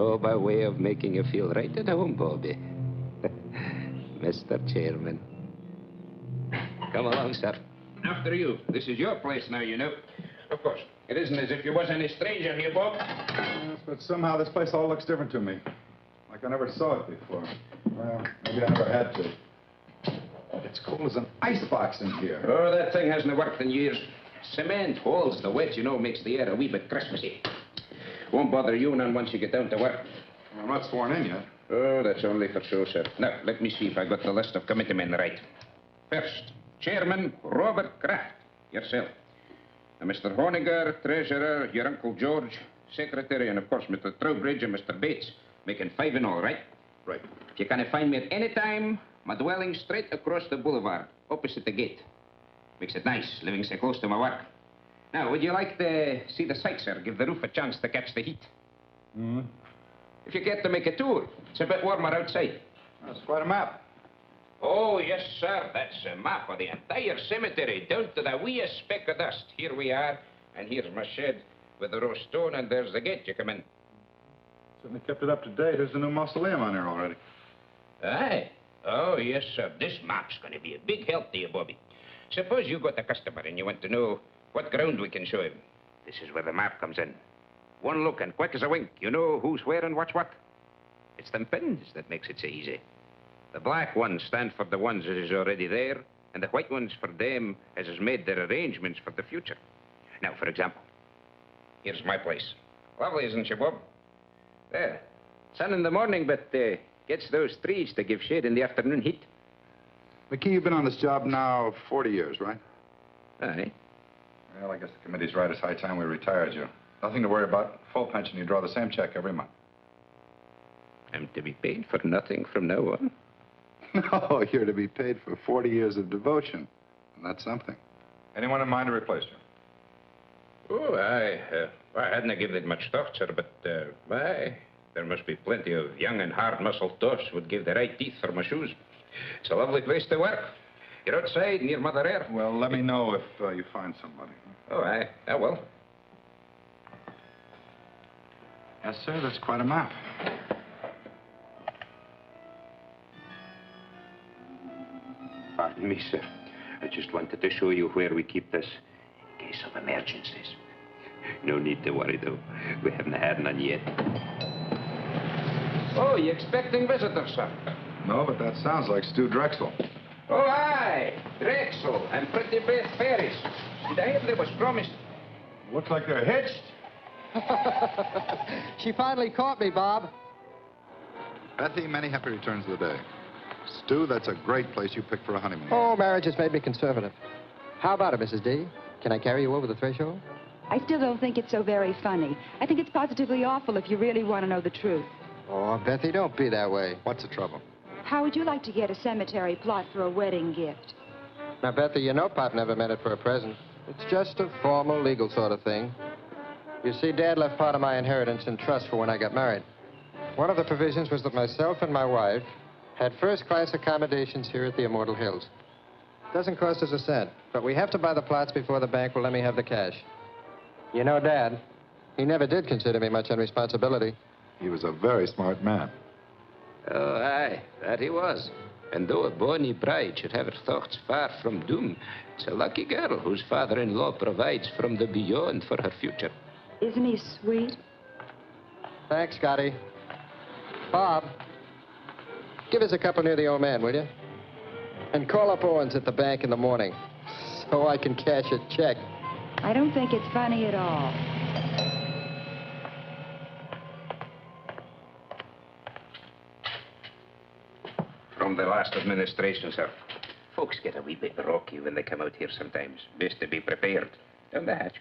So by way of making you feel right at home, Bobby. Mr. Chairman. Come along, sir. After you. This is your place now, you know. Of course. It isn't as if you was any stranger here, Bob. Yes, but somehow this place all looks different to me. Like I never saw it before. Well, maybe I never had to. It's cold as an icebox in here. Oh, that thing hasn't worked in years. Cement holds the wet, you know, makes the air a wee bit Christmassy. Won't bother you none once you get down to work. I'm not sworn in yet. Oh, that's only for show, sir. Now, let me see if I got the list of committee men right. First, Chairman Robert Kraft, yourself. Mr. Honiger, Treasurer, your Uncle George, Secretary, and of course Mr. Trowbridge and Mr. Bates, making 5 in all, right? Right. If you can find me at any time, my dwelling straight across the boulevard, opposite the gate. Makes it nice, living so close to my work. Now, would you like to see the sights, sir? Give the roof a chance to catch the heat. Mm-hmm. If you care to make a tour, it's a bit warmer outside. That's quite a map. Oh, yes, sir. That's a map of the entire cemetery, down to the weeest speck of dust. Here we are, and here's my shed with the row stone, and there's the gate you come in. Certainly kept it up to date. There's a new mausoleum on there already. Aye. Oh, yes, sir. This map's going to be a big help to you, Bobby. Suppose you got a customer and you want to know what ground we can show him. This is where the map comes in. One look and quick as a wink, you know who's where and what's what. It's them pins that makes it so easy. The black ones stand for the ones that is already there, and the white ones for them as has made their arrangements for the future. Now, for example, here's my place. Lovely, isn't she, Bob? There. Sun in the morning, but gets those trees to give shade in the afternoon heat. McKee, you've been on this job now 40 years, right? Aye. Well, I guess the committee's right. It's high time we retired you. Nothing to worry about. Full pension. You draw the same check every month. I'm to be paid for nothing from now on. No, you're to be paid for 40 years of devotion. And that's something. Anyone in mind to replace you? Oh, I hadn't given it much thought, sir, but, there must be plenty of young and hard-muscled toffs would give the right teeth for my shoes. It's a lovely place to work. You're outside, near Mother Air. Well, let me know if you find somebody. Oh, I will. Yes, sir, that's quite a map. Pardon me, sir. I just wanted to show you where we keep this in case of emergencies. No need to worry, though. We haven't had none yet. Oh, you expecting visitors, sir? No, but that sounds like Stu Drexel. Oh, aye. Drexel and Pretty Beth Ferris. Did I hear they was promised? Looks like they're hitched. She finally caught me, Bob. Bethy, many happy returns of the day. Stu, that's a great place you picked for a honeymoon. Oh, marriage has made me conservative. How about it, Mrs. D? Can I carry you over the threshold? I still don't think it's so very funny. I think it's positively awful if you really want to know the truth. Oh, Bethy, don't be that way. What's the trouble? How would you like to get a cemetery plot for a wedding gift? Now, Bethy, you know Pop never meant it for a present. It's just a formal, legal sort of thing. You see, Dad left part of my inheritance in trust for when I got married. One of the provisions was that myself and my wife had first-class accommodations here at the Immortal Hills. Doesn't cost us a cent, but we have to buy the plots before the bank will let me have the cash. You know, Dad, he never did consider me much on responsibility. He was a very smart man. Oh, aye, that he was. And though a bonny bride should have her thoughts far from doom, it's a lucky girl whose father-in-law provides from the beyond for her future. Isn't he sweet? Thanks, Scotty. Bob, give us a couple near the old man, will you? And call up Owens at the bank in the morning so I can cash a check. I don't think it's funny at all. From the last administration, sir. Folks get a wee bit rocky when they come out here sometimes. Best to be prepared. Down the hatch.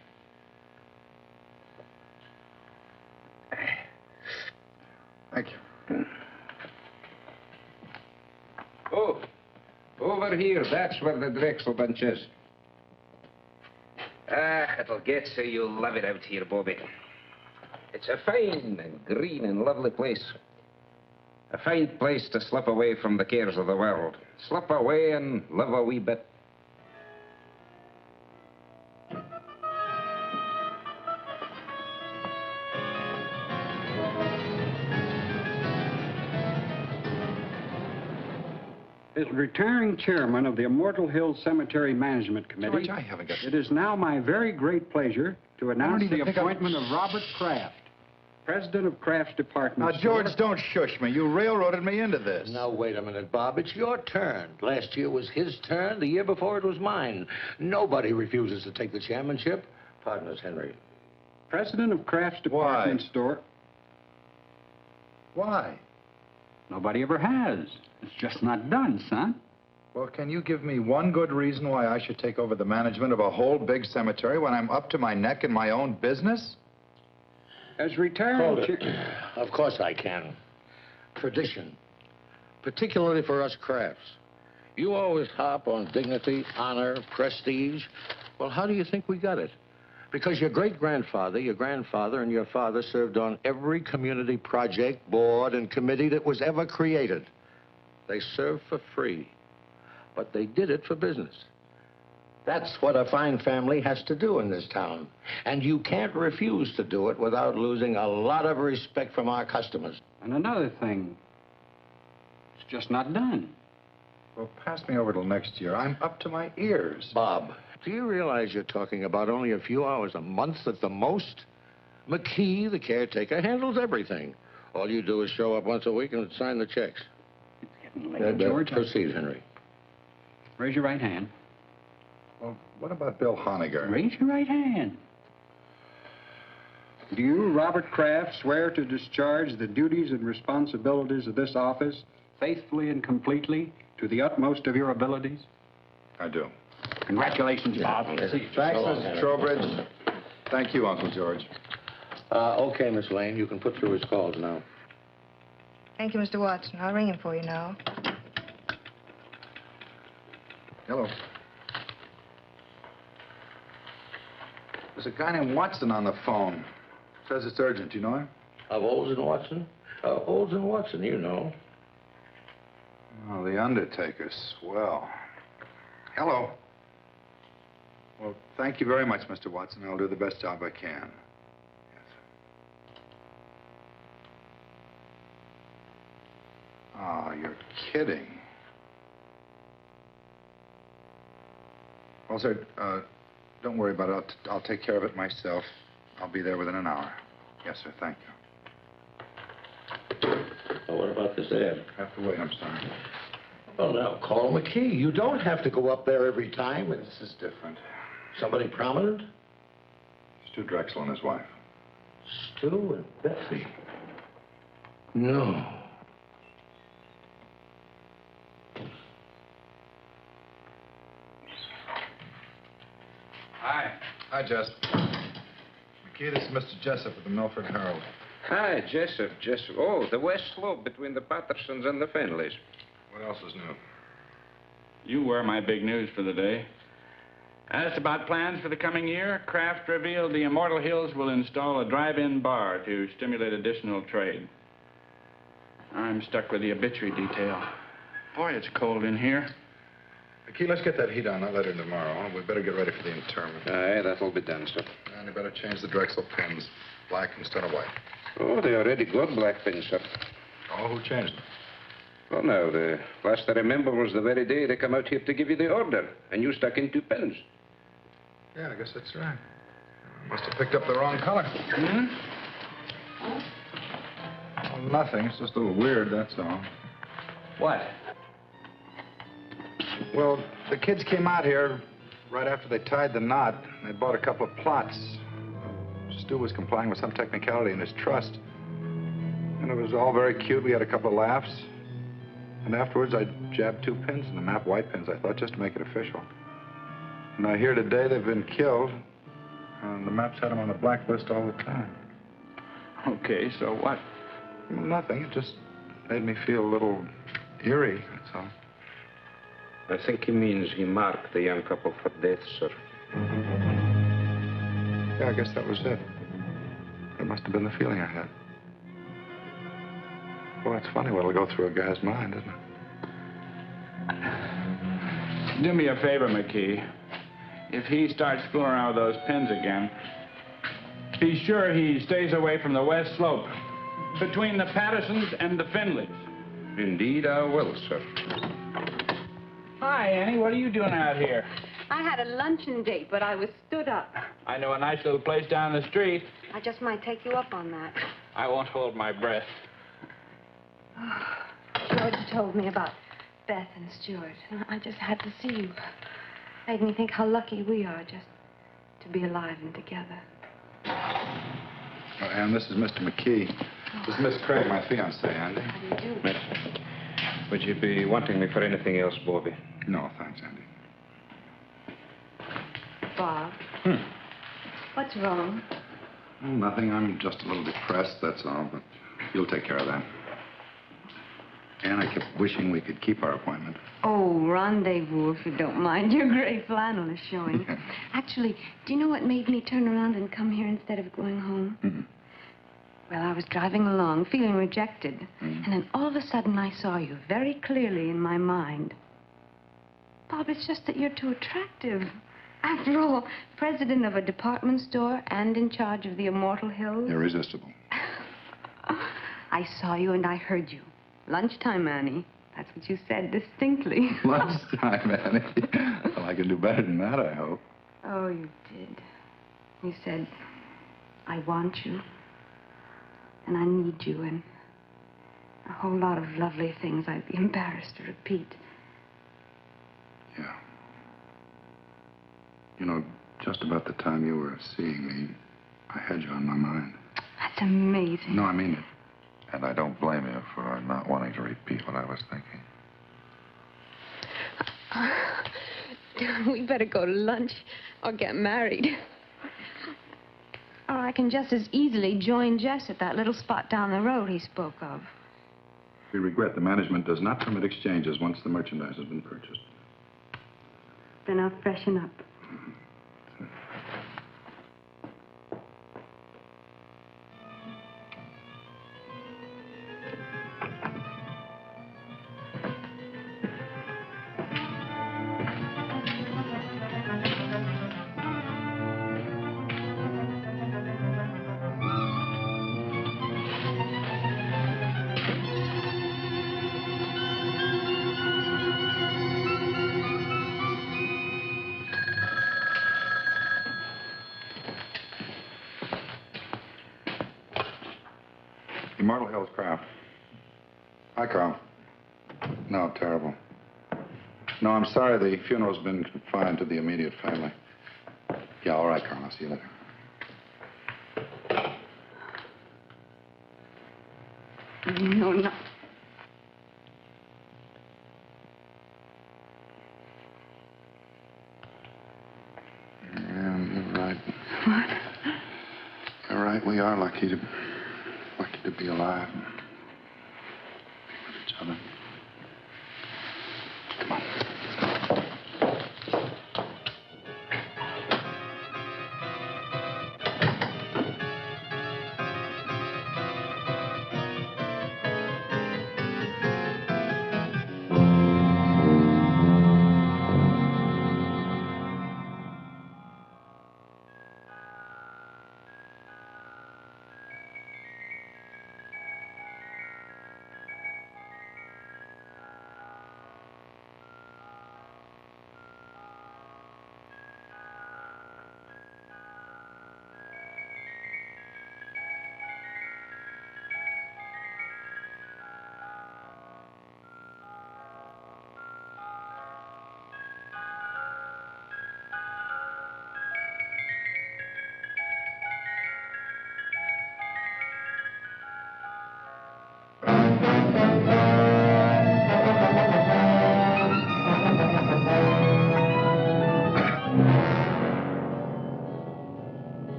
Thank you. Oh, over here. That's where the Drexel bunch is. It'll get so you'll love it out here, Bobby. It's a fine and green and lovely place. A fine place to slip away from the cares of the world. Slip away and live a wee bit. As retiring chairman of the Immortal Hills Cemetery Management Committee, George, I haven't got... it is now my very great pleasure to announce the even think appointment of Robert Kraft, president of Kraft's department. Now, George, don't shush me. You railroaded me into this. Now, wait a minute, Bob. It's your turn. Last year was his turn. The year before it was mine. Nobody refuses to take the chairmanship. Pardon us, Henry. President of Kraft's department store. Why? Nobody ever has. It's just not done, son. Well, can you give me one good reason why I should take over the management of a whole big cemetery when I'm up to my neck in my own business? As retiring Of course I can. Tradition. Particularly for us Crafts. You always harp on dignity, honor, prestige. Well, how do you think we got it? Because your great-grandfather, your grandfather, and your father served on every community project, board, and committee that was ever created. They served for free, but they did it for business. That's what a fine family has to do in this town. And you can't refuse to do it without losing a lot of respect from our customers. And another thing, it's just not done. Well, pass me over till next year. I'm up to my ears. Bob, do you realize you're talking about only a few hours a month at the most? McKee, the caretaker, handles everything. All you do is show up once a week and sign the checks. It's getting late, George. Proceed, Henry. Raise your right hand. Well, what about Bill Honegger? Raise your right hand. Do you, Robert Kraft, swear to discharge the duties and responsibilities of this office faithfully and completely to the utmost of your abilities? I do. Congratulations, Bob. Thanks, Mr. Trowbridge. Thank you, Uncle George. Okay, Miss Lane, you can put through his calls now. Thank you, Mr. Watson. I'll ring him for you now. Hello. There's a guy named Watson on the phone. Says it's urgent. You know him? Of Olds and Watson? Olds and Watson, you know. Oh, the Undertaker. Swell. Hello. Well, thank you very much, Mr. Watson. I'll do the best job I can. Yes. Oh, you're kidding. Well, sir, don't worry about it. I'll take care of it myself. I'll be there within an hour. Yes, sir. Thank you. Well, what about this ad? I have to wait. I'm sorry. Well, now, call McKee. You don't have to go up there every time. This is different. Somebody prominent? Stu Drexel and his wife. Stu and Betsy. No. Hi. Hi, Jess. McKee, this is Mr. Jessup of the Milford Herald. Hi, Jessup. Oh, the west slope between the Pattersons and the Finleys. What else is new? You were my big news for the day. Asked about plans for the coming year, Kraft revealed the Immortal Hills will install a drive-in bar to stimulate additional trade. I'm stuck with the obituary detail. Boy, it's cold in here. McKee, let's get that heat on that letter tomorrow. We better get ready for the interment. Aye, that'll be done, sir. And you better change the Drexel pins. Black instead of white. Oh, they already got black pins, sir. Oh, who changed them? Well, now, the last I remember was the very day they come out here to give you the order, and you stuck in 2 pins. Yeah, I guess that's right. Must have picked up the wrong color. Hmm? Well, nothing. It's just a little weird, that's all. What? Well, the kids came out here right after they tied the knot. They bought a couple of plots. Stu was complying with some technicality in his trust. And it was all very cute. We had a couple of laughs. And afterwards, I jabbed 2 pins in the map, white pins, I thought, just to make it official. And I hear today they've been killed. And the maps had them on the blacklist all the time. Okay, so what? Well, nothing. It just made me feel a little eerie, that's all. I think he means he marked the young couple for death, sir. Yeah, I guess that was it. That must have been the feeling I had. Well, it's funny what'll go through a guy's mind, isn't it? Do me a favor, McKee. If he starts fooling around with those pins again, be sure he stays away from the west slope, between the Pattersons and the Finleys. Indeed, I will, sir. Hi, Annie. What are you doing out here? I had a luncheon date, but I was stood up. I know a nice little place down the street. I just might take you up on that. I won't hold my breath. George told me about Beth and Stuart, and I just had to see you. Made me think how lucky we are just to be alive and together. Oh, Ann, this is Mr. McKee. This is Miss Craig, my fiancée, Andy. How do you do? Miss, would you be wanting me for anything else, Bobby? No, thanks, Andy. Bob. What's wrong? Oh, nothing. I'm just a little depressed, that's all, but you'll take care of that. Ann, I kept wishing we could keep our appointment. Oh, rendezvous, if you don't mind. Your gray flannel is showing. Actually, do you know what made me turn around and come here instead of going home? Mm-hmm. Well, I was driving along, feeling rejected. And then all of a sudden, I saw you very clearly in my mind. Bob, it's just that you're too attractive. After all, president of a department store and in charge of the Immortal Hills. Irresistible. I saw you and I heard you. Lunchtime, Annie. That's what you said distinctly. Lunchtime, Annie. Well, I can do better than that, I hope. Oh, you did. You said, I want you. And I need you, and a whole lot of lovely things I'd be embarrassed to repeat. Yeah. You know, just about the time you were seeing me, I had you on my mind. That's amazing. No, I mean it. And I don't blame you for not wanting to repeat what I was thinking. We better go to lunch or get married. Or I can just as easily join Jess at that little spot down the road he spoke of. We regret the management does not permit exchanges once the merchandise has been purchased. Then I'll freshen up. Immortal Hills, Kraft. Hi, Carl. No, terrible. No, I'm sorry. The funeral's been confined to the immediate family. Yeah, all right, Carl. I'll see you later. No, no. Yeah, you're right. What? You're right. We are lucky to be alive. Be with each other. Come on.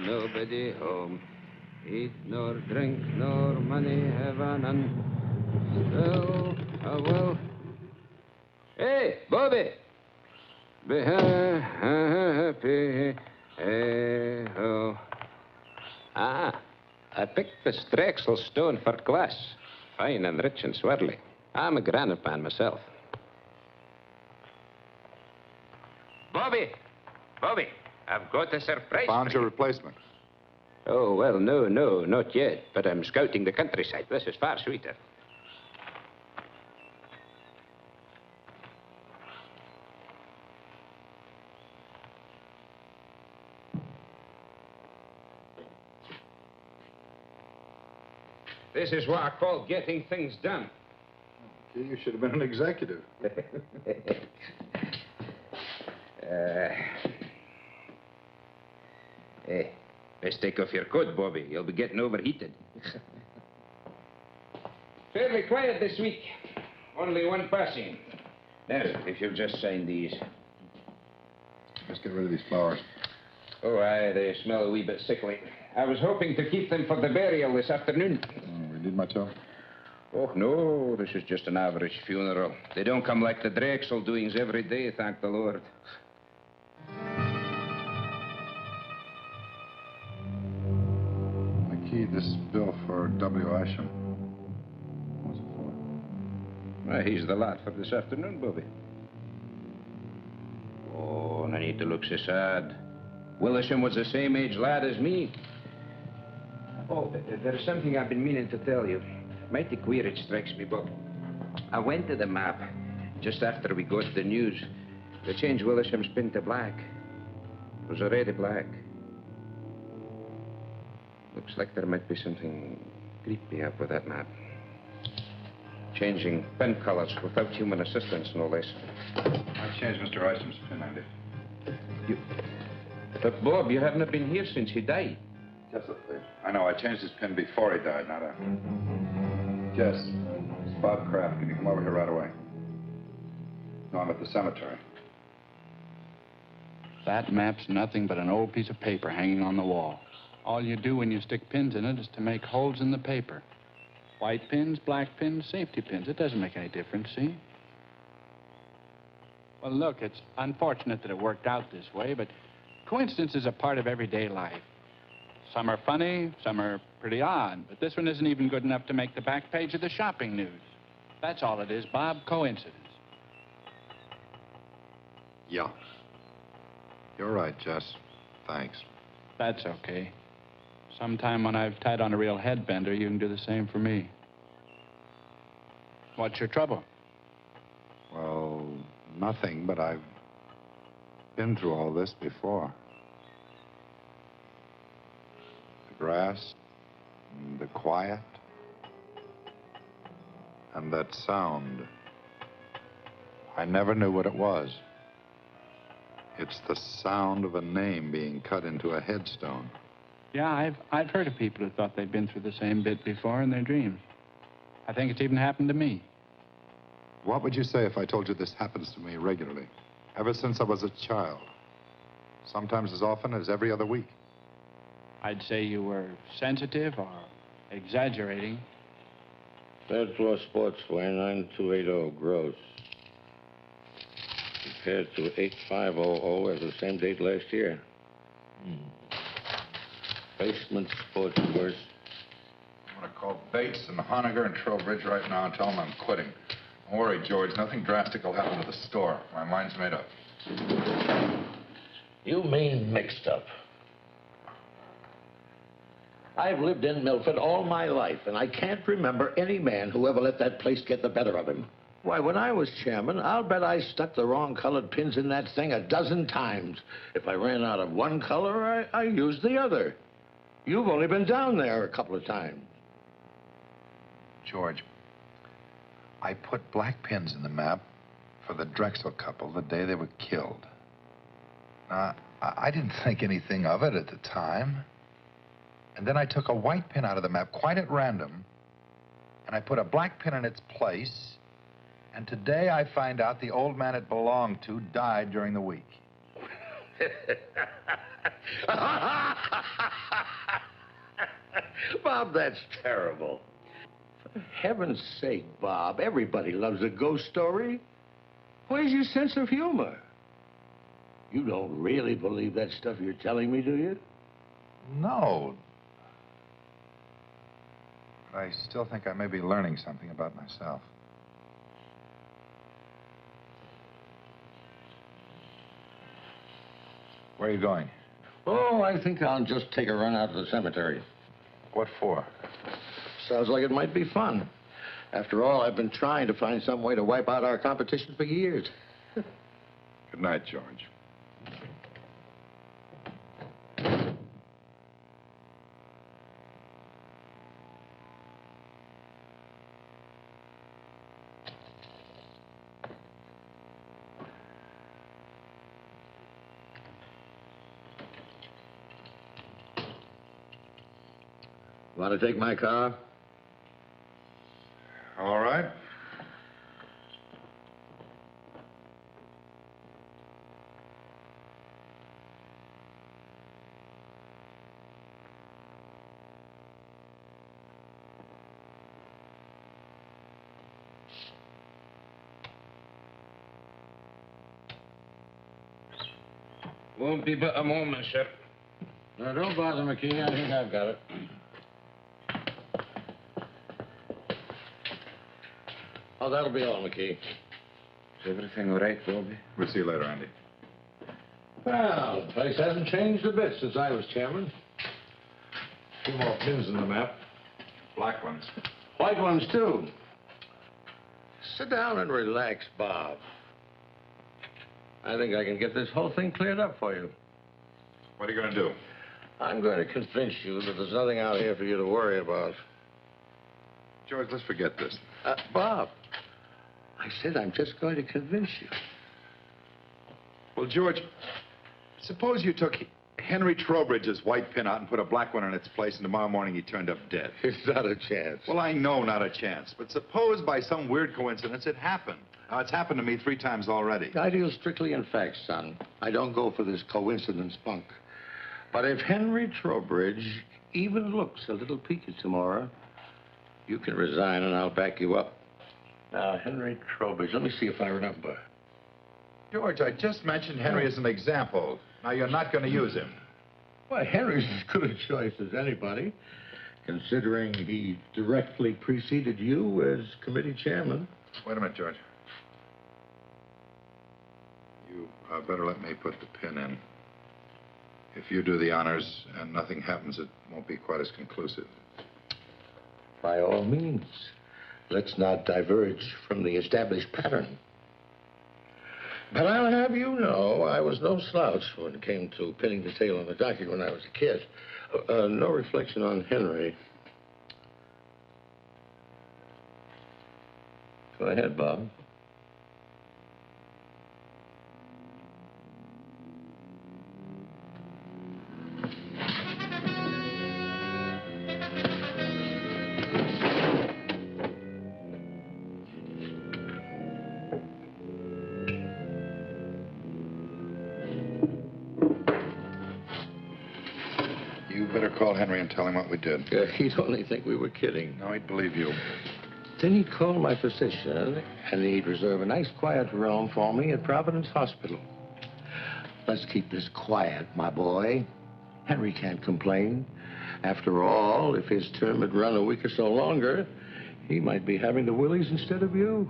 Nobody home. Eat nor drink nor money have none. Still, well. Hey, Bobby! Be happy. Hey-ho. Ah, I picked the Strexel stone for glass. Fine and rich and swirly. I'm a granite man myself. Bobby! Bobby! Bobby, I've got a surprise Found for your you. replacement. Oh, well, no, not yet. But I'm scouting the countryside. This is far sweeter. This is what I call getting things done. Gee, you should have been an executive. Hey, best take off your coat, Bobby. You'll be getting overheated. Fairly quiet this week. Only one passing. Now, if you'll just sign these. Let's get rid of these flowers. Oh, aye, they smell a wee bit sickly. I was hoping to keep them for the burial this afternoon. We need much help? Oh, no, this is just an average funeral. They don't come like the Drexel doings every day, thank the Lord. I keyed this bill for W. Isham. What's it for? Well, he's the lad for this afternoon, Bobby. Oh, and I need to look so sad. Willisham was the same age lad as me. Oh, there's something I've been meaning to tell you. Mighty queer it strikes me, Bob. I went to the map just after we got the news. They changed Willisham's pin to black. It was already black. Looks like there might be something creepy up with that map. Changing pen colors without human assistance, no less. I changed Mr. Isham's pin, I did. But, Bob, you haven't been here since he died. Just a please. I know, I changed his pin before he died, not after. Jess, it's Bob Kraft. Can you come over here right away? No, I'm at the cemetery. That map's nothing but an old piece of paper hanging on the wall. All you do when you stick pins in it is to make holes in the paper. White pins, black pins, safety pins. It doesn't make any difference, see? Well, look, it's unfortunate that it worked out this way, but coincidences are part of everyday life. Some are funny, some are pretty odd, but this one isn't even good enough to make the back page of the shopping news. That's all it is, Bob, coincidence. Yeah. You're right, Jess. Thanks. That's okay. Sometime when I've tied on a real headbender, you can do the same for me. What's your trouble? Well, nothing, but I've been through all this before. The grass, and the quiet, and that sound. I never knew what it was. It's the sound of a name being cut into a headstone. Yeah, I've heard of people who thought they'd been through the same bit before in their dreams. I think it's even happened to me. What would you say if I told you this happens to me regularly? Ever since I was a child. Sometimes as often as every other week. I'd say you were sensitive or exaggerating. Third floor sportswear, 9280 gross. Compared to 8500 as the same date last year. Basement sportswear. I'm going to call Bates and Honegger and Trowbridge right now and tell them I'm quitting. Don't worry, George. Nothing drastic will happen to the store. My mind's made up. You mean mixed up? I've lived in Milford all my life, and I can't remember any man who ever let that place get the better of him. Why, when I was chairman, I'll bet I stuck the wrong colored pins in that thing 12 times. If I ran out of one color, I used the other. You've only been down there a couple of times. George, I put black pins in the map for the Drexel couple the day they were killed. Now, I didn't think anything of it at the time. And then I took a white pin out of the map quite at random, and I put a black pin in its place. And today I find out the old man it belonged to died during the week. Bob, that's terrible. For heaven's sake, Bob, everybody loves a ghost story. Where's your sense of humor? You don't really believe that stuff you're telling me, do you? No. But I still think I may be learning something about myself. Where are you going? Oh, I think I'll just take a run out to the cemetery. What for? Sounds like it might be fun. After all, I've been trying to find some way to wipe out our competition for years. Good night, George. Want to take my car? All right. Won't be but a moment, sir. No, don't bother, McKee. I think I've got it. Oh, that'll be all, McKee. Is everything all right, Bobby? We'll see you later, Andy. Well, the place hasn't changed a bit since I was chairman. A few more pins in the map. Black ones. White ones, too. Sit down and relax, Bob. I think I can get this whole thing cleared up for you. What are you going to do? I'm going to convince you that there's nothing out here for you to worry about. George, let's forget this. Bob, I said I'm just going to convince you. Well, George, suppose you took Henry Trowbridge's white pin out and put a black one in its place, and tomorrow morning he turned up dead. It's not a chance. Well, I know not a chance, but suppose by some weird coincidence it happened. Now, it's happened to me 3 times already. I deal strictly in facts, son. I don't go for this coincidence bunk. But if Henry Trowbridge even looks a little peaked tomorrow, you can resign and I'll back you up. Now, Henry Trowbridge, let me see if I remember. George, I just mentioned Henry as an example. Now, you're not going to use him. Well, Henry's as good a choice as anybody, considering he directly preceded you as committee chairman. Wait a minute, George. You better let me put the pin in. If you do the honors and nothing happens, it won't be quite as conclusive. By all means, let's not diverge from the established pattern. But I'll have you know, I was no slouch when it came to pinning the tail on the donkey when I was a kid. No reflection on Henry. Go ahead, Bob. Call Henry and tell him what we did. He'd only think we were kidding. No, he'd believe you. Then he'd call my physician, and he'd reserve a nice quiet room for me at Providence Hospital. Let's keep this quiet, my boy. Henry can't complain. After all, if his term had run a week or so longer, he might be having the willies instead of you.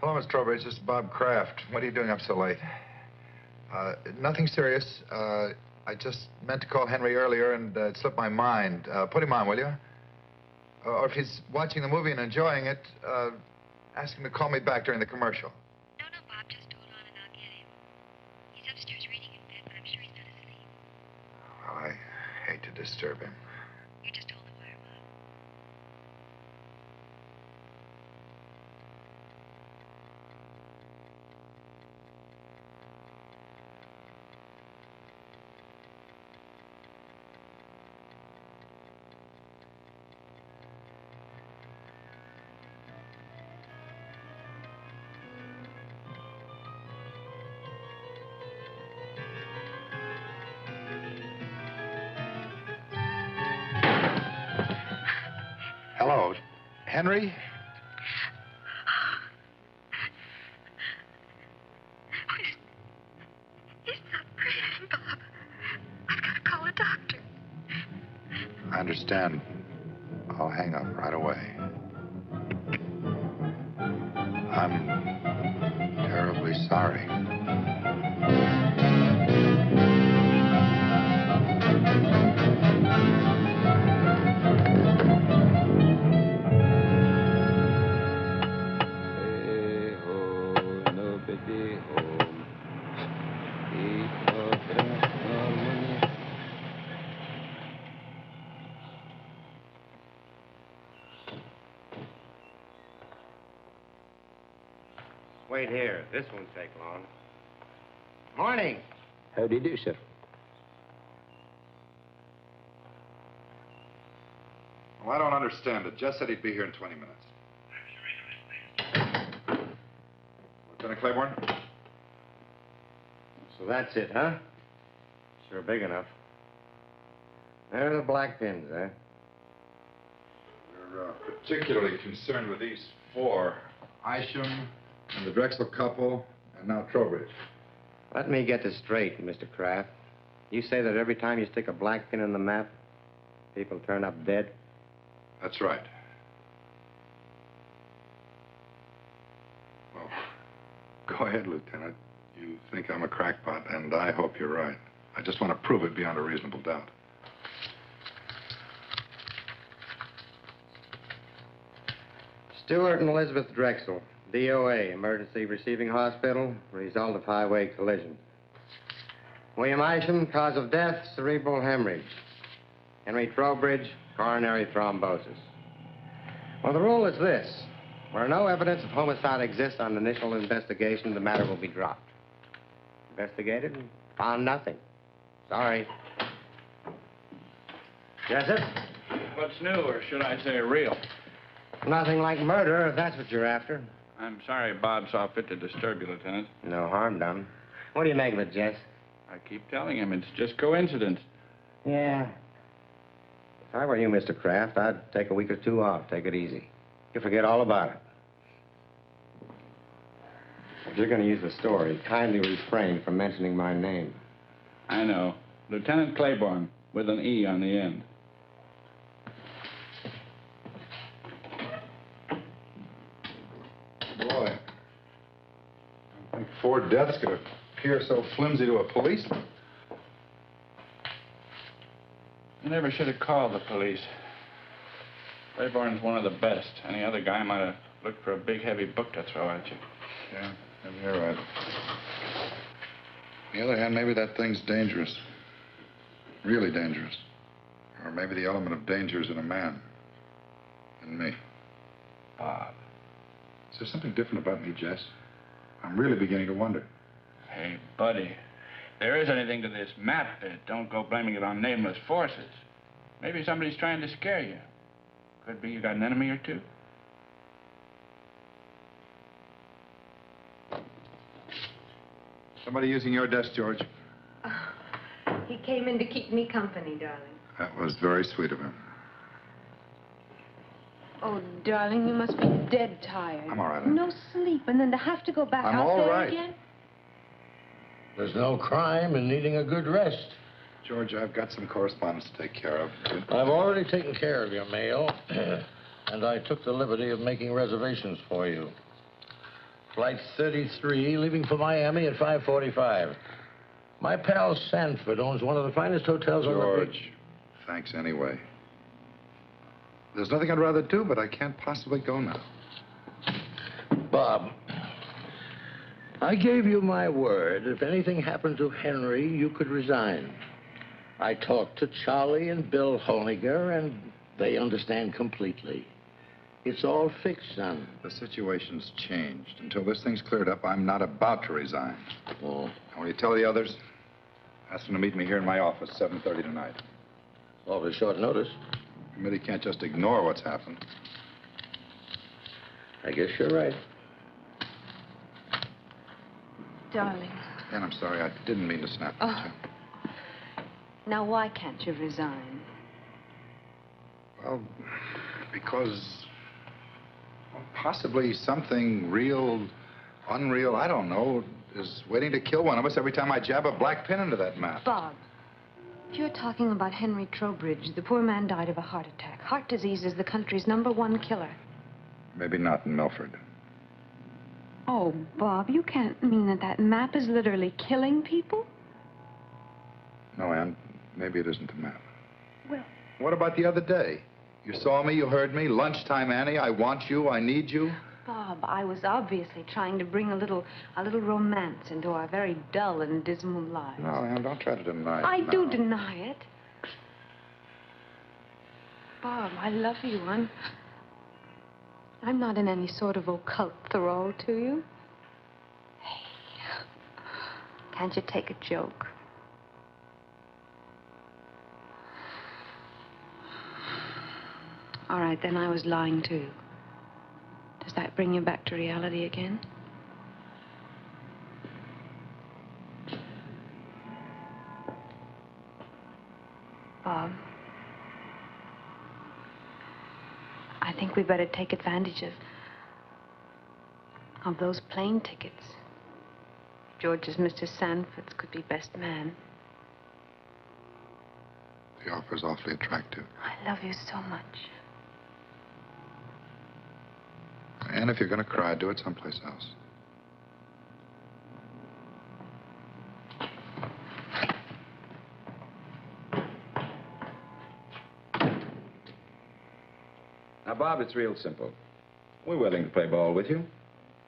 Hello, Miss Trowbridge. This is Bob Kraft. What are you doing up so late? Nothing serious. I just meant to call Henry earlier and it slipped my mind. Put him on, will you? Or if he's watching the movie and enjoying it, ask him to call me back during the commercial. No, Bob, just hold on and I'll get him. He's upstairs reading in bed, but I'm sure he's not asleep. Well, I hate to disturb him. You just hold the wire, Bob. Henry? He's not breathing, Bob. I've got to call a doctor. I understand. I'll hang up right away. I'm terribly sorry. Wait here. This won't take long. Morning. How do you do, sir? Well, I don't understand it. Jess said he'd be here in 20 minutes. Lieutenant Claiborne? So that's it, huh? Sure big enough. There are the black pins, eh? We're particularly concerned with these four. Isham, and the Drexel couple, and now Trowbridge. Let me get this straight, Mr. Kraft. You say that every time you stick a black pin in the map, people turn up dead? That's right. Well, go ahead, Lieutenant. You think I'm a crackpot, and I hope you're right. I just want to prove it beyond a reasonable doubt. Stewart and Elizabeth Drexel, DOA, emergency receiving hospital, result of highway collision. William Isham, cause of death, cerebral hemorrhage. Henry Trowbridge, coronary thrombosis. Well, the rule is this. Where no evidence of homicide exists on initial investigation, the matter will be dropped. Investigated and found nothing. Sorry. Jessup? What's new, or should I say real? Nothing like murder, if that's what you're after. I'm sorry Bob saw fit to disturb you, Lieutenant. No harm done. What do you make of it, Jess? I keep telling him it's just coincidence. Yeah. If I were you, Mr. Kraft, I'd take a week or two off. Take it easy. You forget all about it. If you're going to use the story, kindly refrain from mentioning my name. I know. Lieutenant Claiborne, with an E on the end. Boy, I think 4 deaths could appear so flimsy to a policeman. You never should have called the police. Claiborne's one of the best. Any other guy might have looked for a big, heavy book to throw at you. Yeah, maybe you're right. On the other hand, maybe that thing's dangerous. Really dangerous. Or maybe the element of danger is in a man. In me. Bob. Is there something different about me, Jess? I'm really beginning to wonder. Hey, buddy. If there is anything to this map bit, don't go blaming it on nameless forces. Maybe somebody's trying to scare you. Could be you got an enemy or two. Somebody using your desk, George. He came in to keep me company, darling. That was very sweet of him. Oh, darling, you must be dead tired. I'm all right. No sleep, and then to have to go back I'm out all there right. again? There's no crime in needing a good rest. George, I've got some correspondence to take care of. I've already taken care of your mail, and I took the liberty of making reservations for you. Flight 33, leaving for Miami at 5:45. My pal Sanford owns one of the finest hotels on the beach. George, thanks anyway. There's nothing I'd rather do, but I can't possibly go now. Bob, I gave you my word. If anything happened to Henry, you could resign. I talked to Charlie and Bill Honiger, and they understand completely. It's all fixed, son. The situation's changed. Until this thing's cleared up, I'm not about to resign. Oh. And when you tell the others, ask them to meet me here in my office, 7:30 tonight. Awfully short notice. The committee can't just ignore what's happened. I guess you're right. Darling, And I'm sorry, I didn't mean to snap at you. now why can't you resign? Well, because Possibly something real, unreal, I don't know, is waiting to kill one of us every time I jab a black pin into that map. Bob, if you're talking about Henry Trowbridge, the poor man died of a heart attack. Heart disease is the country's #1 killer. Maybe not in Milford. Oh, Bob, you can't mean that that map is literally killing people? No, Ann, maybe it isn't a map. Well... What about the other day? You saw me, you heard me. Lunchtime, Annie, I want you, I need you. Bob, I was obviously trying to bring a little romance into our very dull and dismal lives. No, Ann, don't try to deny it. I No. do deny it. Bob, I love you. I'm not in any sort of occult thrall to you. Hey, can't you take a joke? All right, then I was lying too. Does that bring you back to reality again? Bob, I think we better take advantage of those plane tickets. George's Mr. Sanford's could be best man. The offer's awfully attractive. I love you so much. And if you're going to cry, do it someplace else. Now, Bob, it's real simple. We're willing to play ball with you.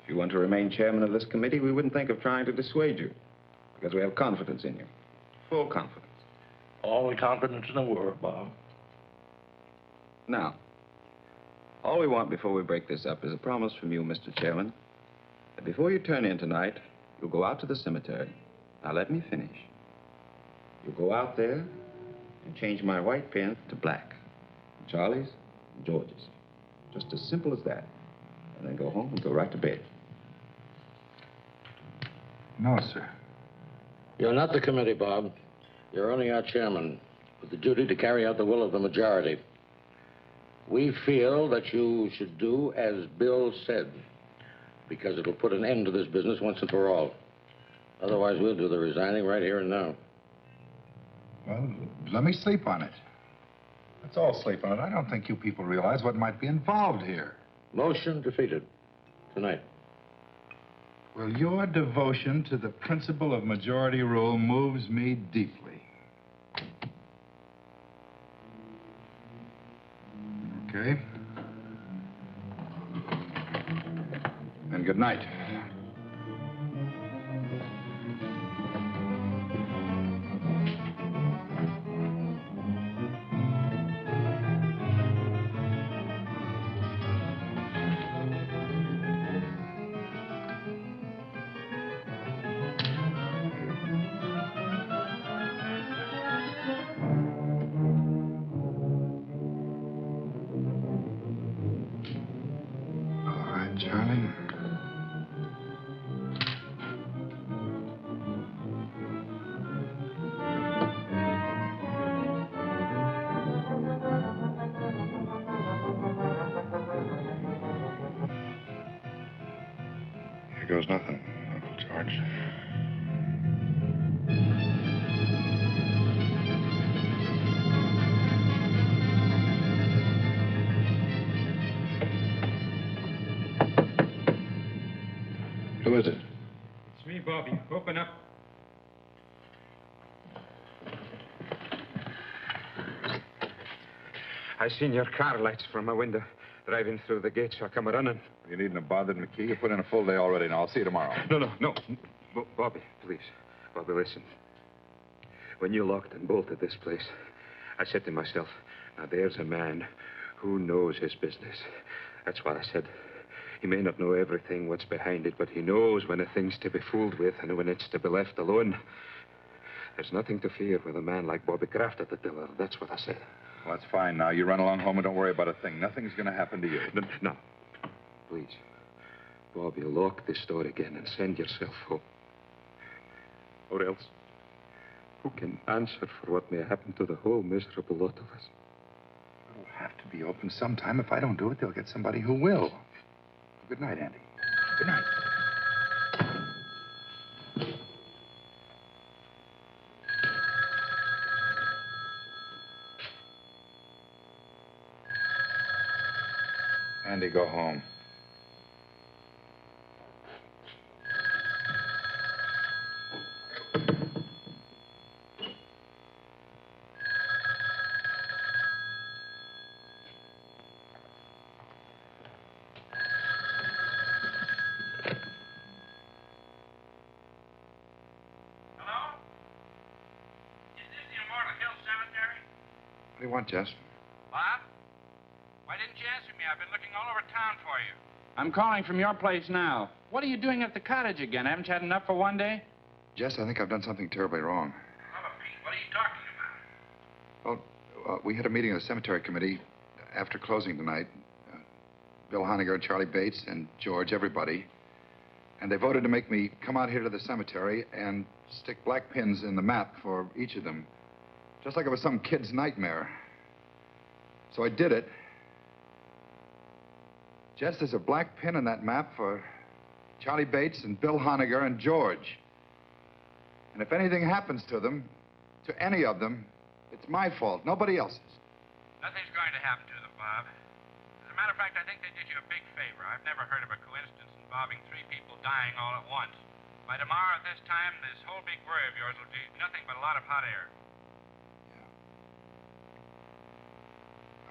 If you want to remain chairman of this committee, we wouldn't think of trying to dissuade you. Because we have confidence in you. Full confidence. All the confidence in the world, Bob. Now, all we want before we break this up is a promise from you, Mr. Chairman, that before you turn in tonight, you'll go out to the cemetery. Now, let me finish. You'll go out there and change my white pen to black. Charlie's and George's. Just as simple as that. And then go home and go right to bed. No, sir. You're not the committee, Bob. You're only our chairman, with the duty to carry out the will of the majority. We feel that you should do as Bill said, because it'll put an end to this business once and for all. Otherwise, we'll do the resigning right here and now. Well, let me sleep on it. Let's all sleep on it. I don't think you people realize what might be involved here. Motion defeated. Tonight. Well, your devotion to the principle of majority rule moves me deeply. Okay. And good night. Charlie. Here goes nothing, Uncle George. Who is it? It's me, Bobby. Open up. I seen your car lights from my window driving through the gate, so I come running. You needn't have bothered McKee. You put in a full day already. Now, I'll see you tomorrow. No. Bobby, please. Bobby, listen. When you locked and bolted this place, I said to myself, now there's a man who knows his business. That's what I said. He may not know everything, what's behind it, but he knows when a thing's to be fooled with and when it's to be left alone. There's nothing to fear with a man like Bobby Kraft at the tiller. That's what I said. Well, that's fine now. You run along home and don't worry about a thing. Nothing's going to happen to you. No. Please. Bobby, lock this door again and send yourself home. Or else, who can answer for what may happen to the whole miserable lot of us? It'll have to be open sometime. If I don't do it, they'll get somebody who will. Good night, Andy. Good night. Andy, go home. What do you want, Jess? Bob? Why didn't you answer me? I've been looking all over town for you. I'm calling from your place now. What are you doing at the cottage again? Haven't you had enough for one day? Jess, I think I've done something terribly wrong. What are you talking about? Well, we had a meeting of the cemetery committee after closing tonight. Bill Honegger, Charlie Bates, and George, everybody. And they voted to make me come out here to the cemetery and stick black pins in the map for each of them. Just like it was some kid's nightmare. So I did it. Jess, there's a black pin in that map for Charlie Bates and Bill Honegger and George. And if anything happens to them, to any of them, it's my fault, nobody else's. Nothing's going to happen to them, Bob. As a matter of fact, I think they did you a big favor. I've never heard of a coincidence involving 3 people dying all at once. By tomorrow at this time, this whole big worry of yours will be nothing but a lot of hot air.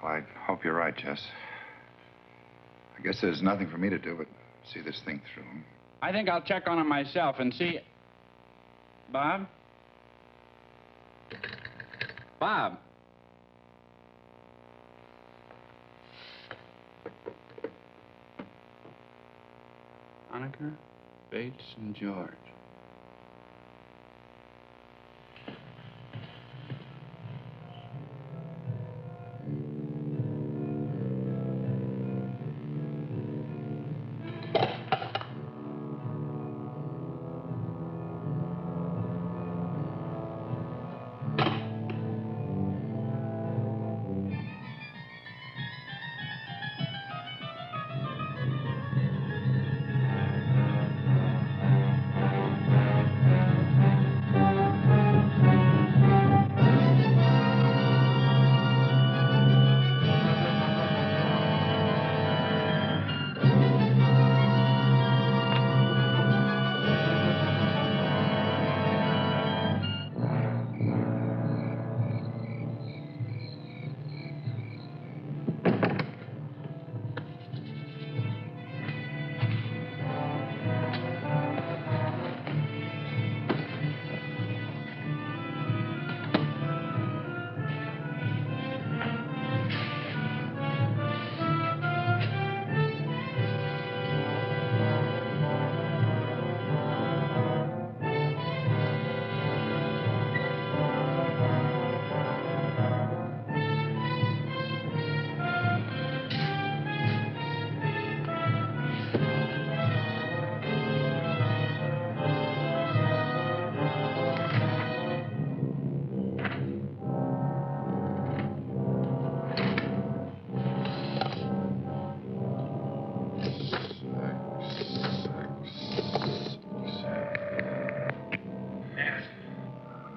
Well, I hope you're right, Jess. I guess there's nothing for me to do but see this thing through. I think I'll check on him myself and see... Bob? Bob? Honegger, Bates, and George.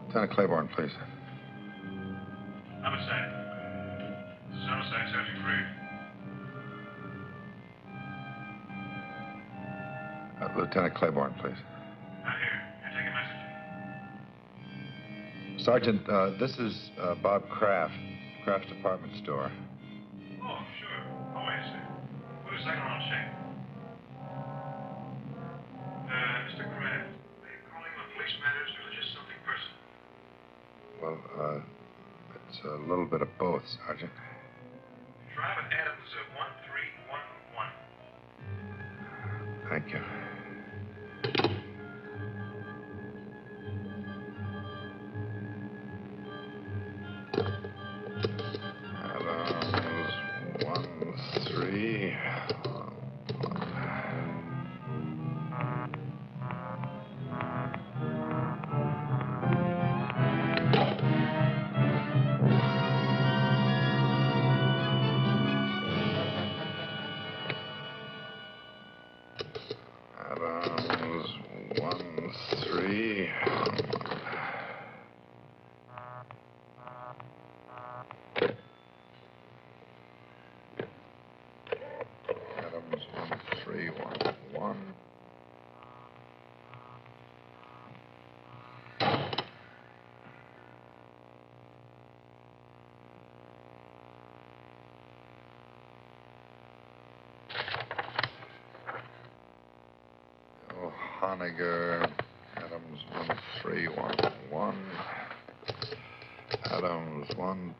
Lieutenant Claiborne, please. Homicide. This is Homicide, Sergeant Kraft. Lieutenant Claiborne, please. I'm here. Can I take a message? Sergeant, this is Bob Kraft, Kraft's department store. Oh, sure. Oh, wait a second. Wait a second, I'll check. Mr. Kraft, are you calling on police matters or just something personal? Well, it's a little bit of both, Sergeant. Drive at Adams 1311. Thank you. Adams 1311. Honegger, Adams 1311. Adams 1.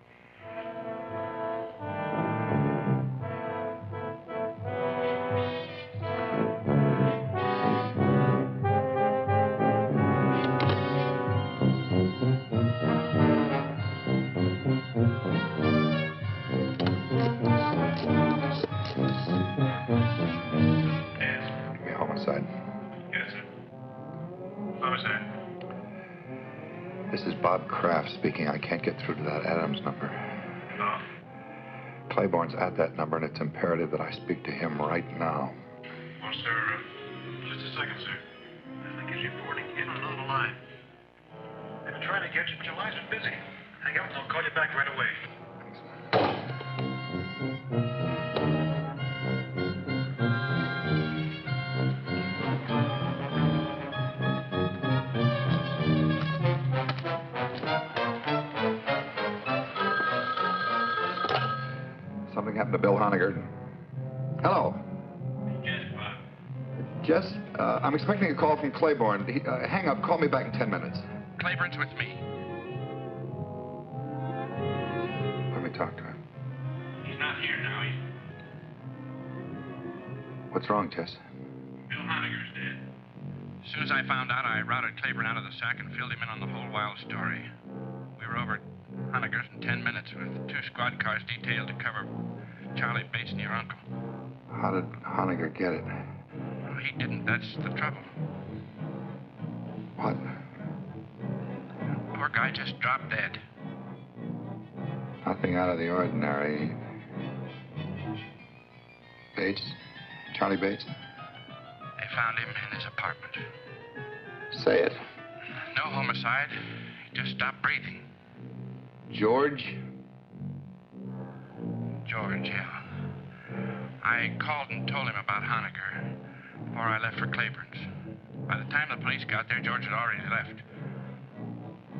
Homicide. Yes, sir. Homicide. This is Bob Kraft speaking. I can't get through to that Adams number. No? Claiborne's at that number, and it's imperative that I speak to him right now. Well, sir, just a second, sir. I think he's reporting in on another line. I've been trying to get you, but your line's been busy. Hang up and I'll call you back right away. Something happened to Bill Honegger. Hello. Yes, Bob. Jess, I'm expecting a call from Claiborne. Hang up. Call me back in 10 minutes. Claiborne's with me. Let me talk to him. He's not here now. What's wrong, Jess? Bill Honegger's dead. As soon as I found out, I routed Claiborne out of the sack and filled him in on the whole wild story. We were over at Honegger's in 10 minutes with 2 squad cars detailed to cover Charlie Bates and your uncle. How did Honegger get it? Well, he didn't. That's the trouble. What? Poor guy just dropped dead. Nothing out of the ordinary. Bates? Charlie Bates? They found him in his apartment. Say it. No homicide. He just stopped breathing. George? George, yeah. I called and told him about Honegger before I left for Claiborne's. By the time the police got there, George had already left.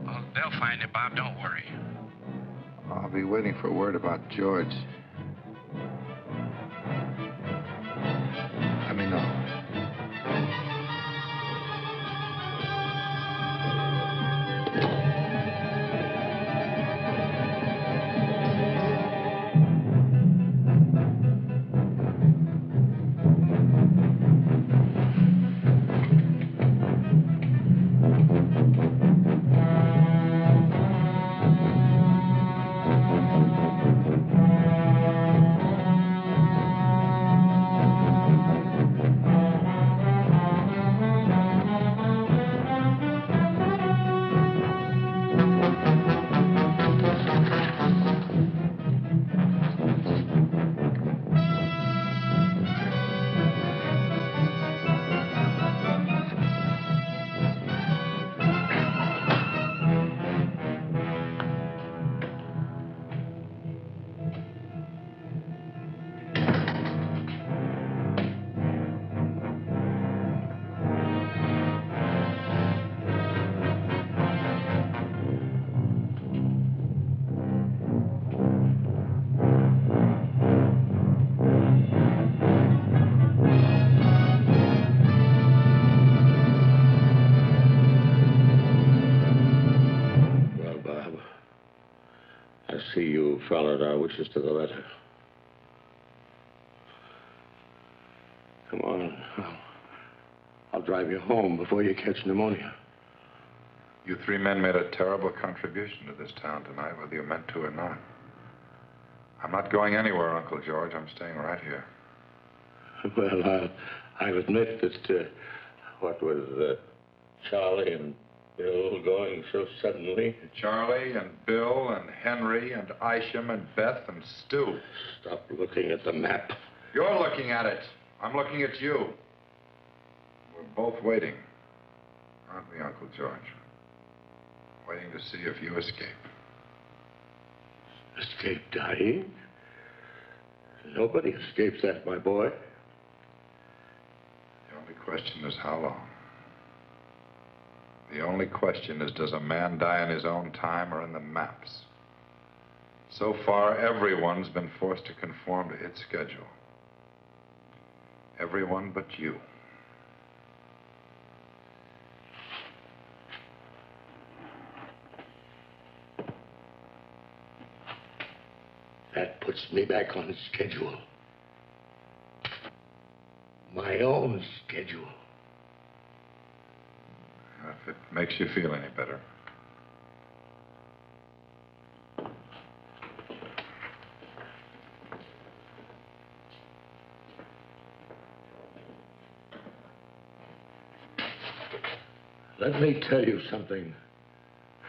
Well, they'll find him, Bob. Don't worry. I'll be waiting for word about George. Let me know. See, you followed our wishes to the letter. Come on. I'll drive you home before you catch pneumonia. You 3 men made a terrible contribution to this town tonight, whether you meant to or not. I'm not going anywhere, Uncle George. I'm staying right here. Well, I'll admit that, what was Charlie and Bill going so suddenly? Charlie and Bill and Henry and Isham and Beth and Stu. Stop looking at the map. You're looking at it. I'm looking at you. We're both waiting, aren't we, Uncle George? Waiting to see if you escape. Escape dying? Nobody escapes that, my boy. The only question is how long. The only question is, does a man die in his own time or in the maps? So far, everyone's been forced to conform to its schedule. Everyone but you. That puts me back on schedule. My own schedule. If it makes you feel any better. Let me tell you something.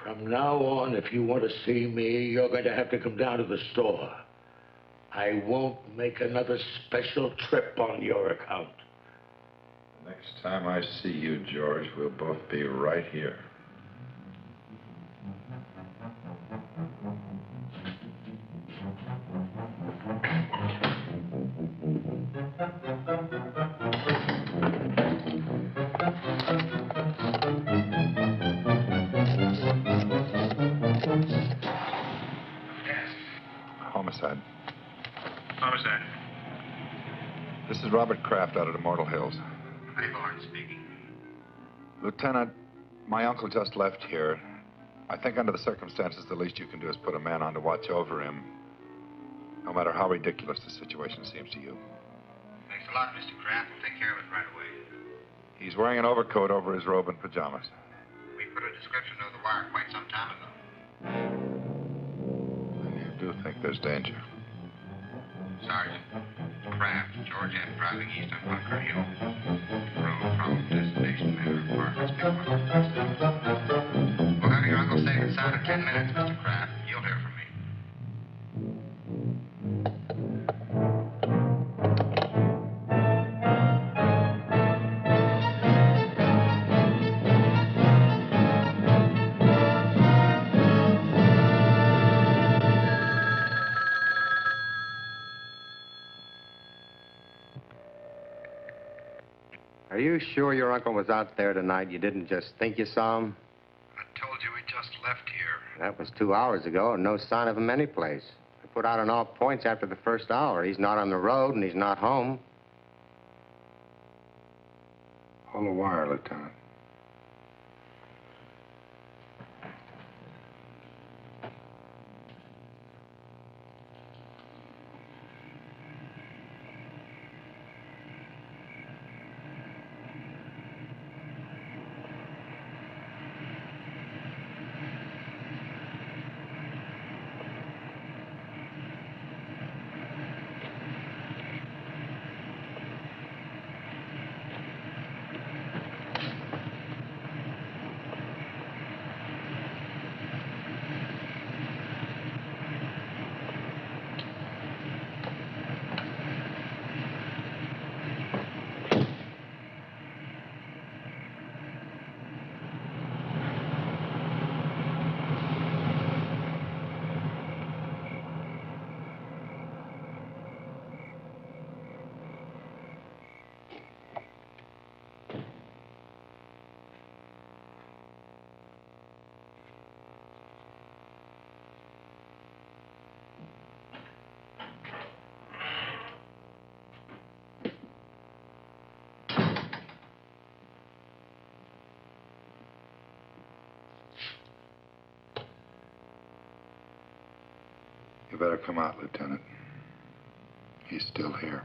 From now on, if you want to see me, you're going to have to come down to the store. I won't make another special trip on your account. The next time I see you, George, we'll both be right here. Homicide. Homicide. This is Robert Kraft out at Immortal Hills. Hi, Lawrence speaking. Lieutenant, my uncle just left here. I think under the circumstances, the least you can do is put a man on to watch over him, no matter how ridiculous the situation seems to you. Thanks a lot, Mr. Kraft. We'll take care of it right away. He's wearing an overcoat over his robe and pajamas. We put a description of the wire quite some time ago. And you do think there's danger? Sergeant, Kraft, George F. driving east on Bunker Hill. Road from destination Manor Apartments, Big We'll have your uncle safe and sound in 10 minutes, Mr. Kraft. You'll hear from me. Are you sure your uncle was out there tonight? You didn't just think you saw him? I told you he just left here. That was 2 hours ago, and no sign of him anyplace. I put out on all points after the first hour. He's not on the road, and he's not home. Pull the wire, Lieutenant. You better come out, Lieutenant. He's still here.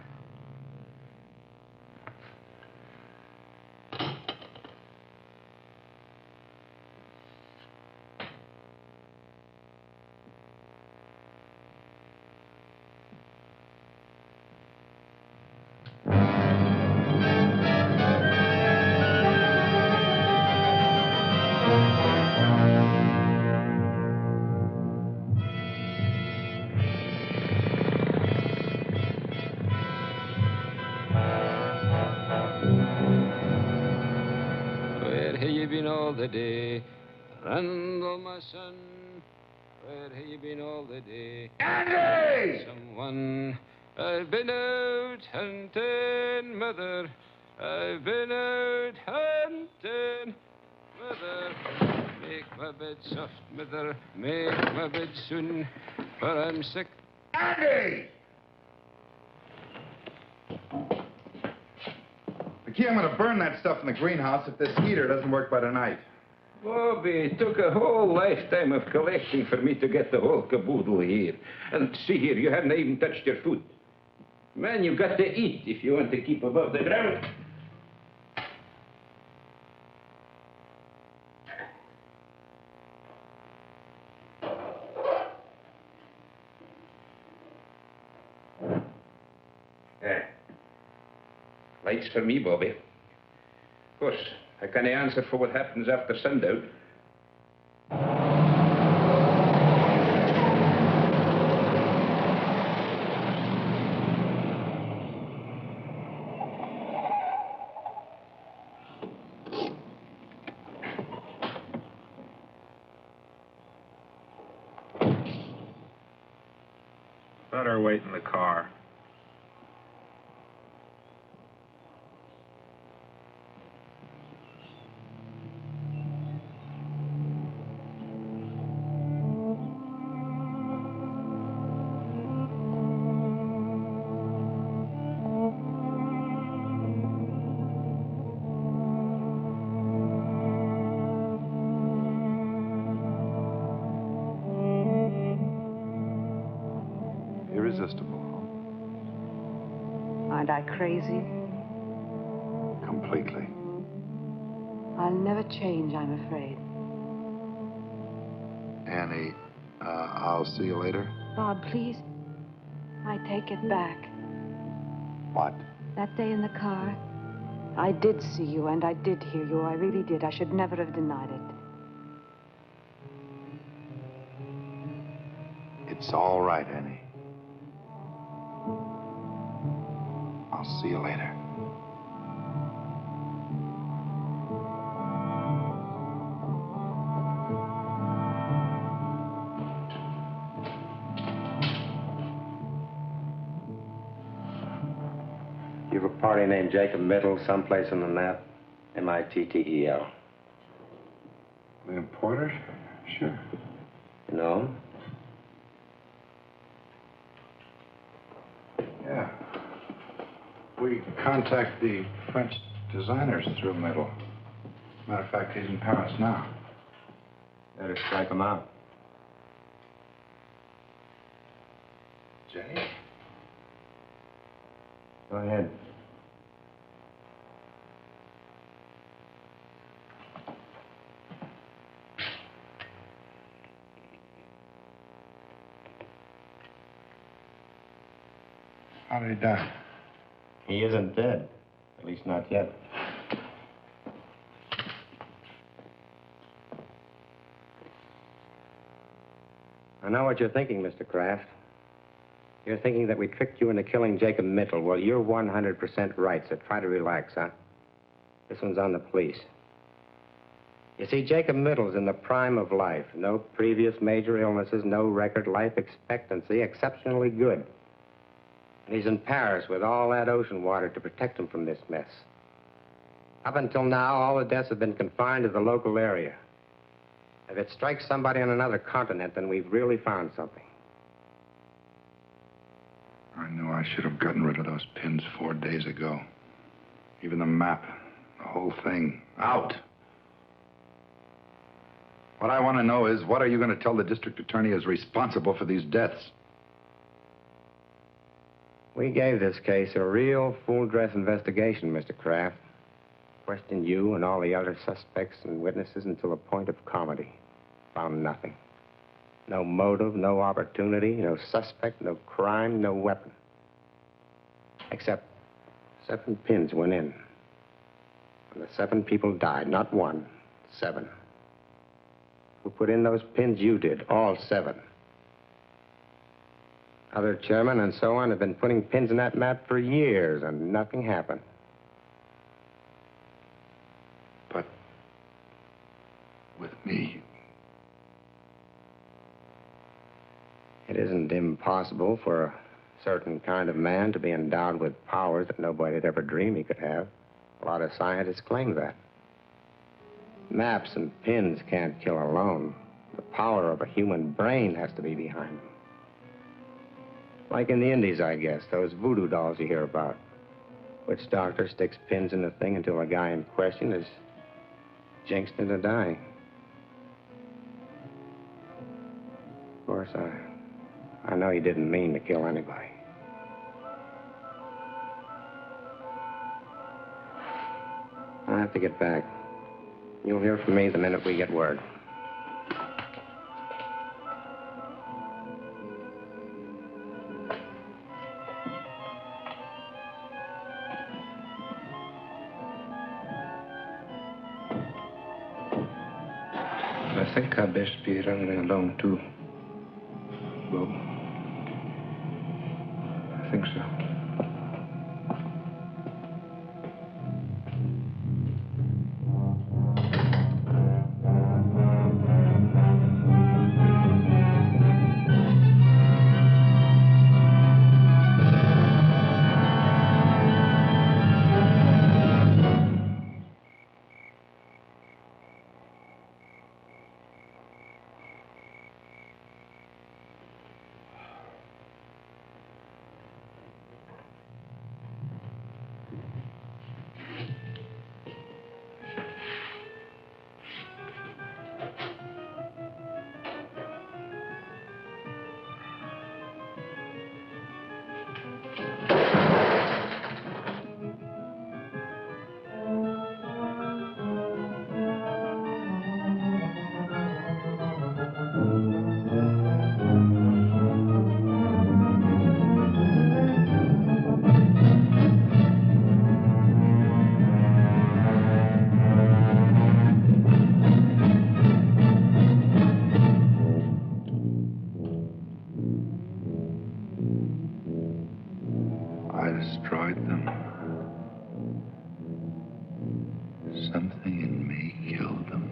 All the day, Randall, my son, where have you been all the day? Andy! Someone, I've been out hunting, mother. I've been out hunting, mother. Make my bed soft, mother. Make my bed soon, for I'm sick. Andy! Vicky, I'm going to burn that stuff in the greenhouse if this heater doesn't work by tonight. Bobby, it took a whole lifetime of collecting for me to get the whole caboodle here. And see here, you haven't even touched your food. Man, you've got to eat if you want to keep above the ground. Lights for me, Bobby. Of course, I can't answer for what happens after sundown. Better wait in the car. Irresistible. Aren't I crazy? Completely. I'll never change, I'm afraid. Annie, I'll see you later. Bob, please. I take it back. What? That day in the car, I did see you and I did hear you. I really did. I should never have denied it. It's all right, Annie. I'll see you later. You have a party named Jacob Mittel someplace on the map? M-I-T-T-E-L. The importer? Sure. You know him? Yeah. We contact the French designers through Mittel. Matter of fact, he's in Paris now. Better strike him out. Jenny? Go ahead. How did he die? He isn't dead. At least not yet. I know what you're thinking, Mr. Kraft. You're thinking that we tricked you into killing Jacob Mittel. Well, you're 100% right, so try to relax, huh? This one's on the police. You see, Jacob Mittel's in the prime of life. No previous major illnesses, no record life expectancy, exceptionally good. And he's in Paris with all that ocean water to protect him from this mess. Up until now, all the deaths have been confined to the local area. If it strikes somebody on another continent, then we've really found something. I knew I should have gotten rid of those pins 4 days ago. Even the map, the whole thing, out. What I want to know is, what are you going to tell the district attorney is responsible for these deaths? We gave this case a real full-dress investigation, Mr. Kraft. Questioned you and all the other suspects and witnesses until the point of comedy. Found nothing. No motive, no opportunity, no suspect, no crime, no weapon. Except 7 pins went in. And the 7 people died, not 1, 7. Who put in those pins? You did, all 7. Other chairmen and so on have been putting pins in that map for years, and nothing happened. But with me, it isn't impossible for a certain kind of man to be endowed with powers that nobody'd ever dream he could have. A lot of scientists claim that. Maps and pins can't kill alone. The power of a human brain has to be behind them. Like in the Indies, I guess, those voodoo dolls you hear about. Witch doctor sticks pins in the thing until the guy in question is jinxed into dying. course, I know he didn't mean to kill anybody. I have to get back. You'll hear from me the minute we get word. I think I'd best be running along, too. Bob. I think so. Destroyed them. Something in me killed them.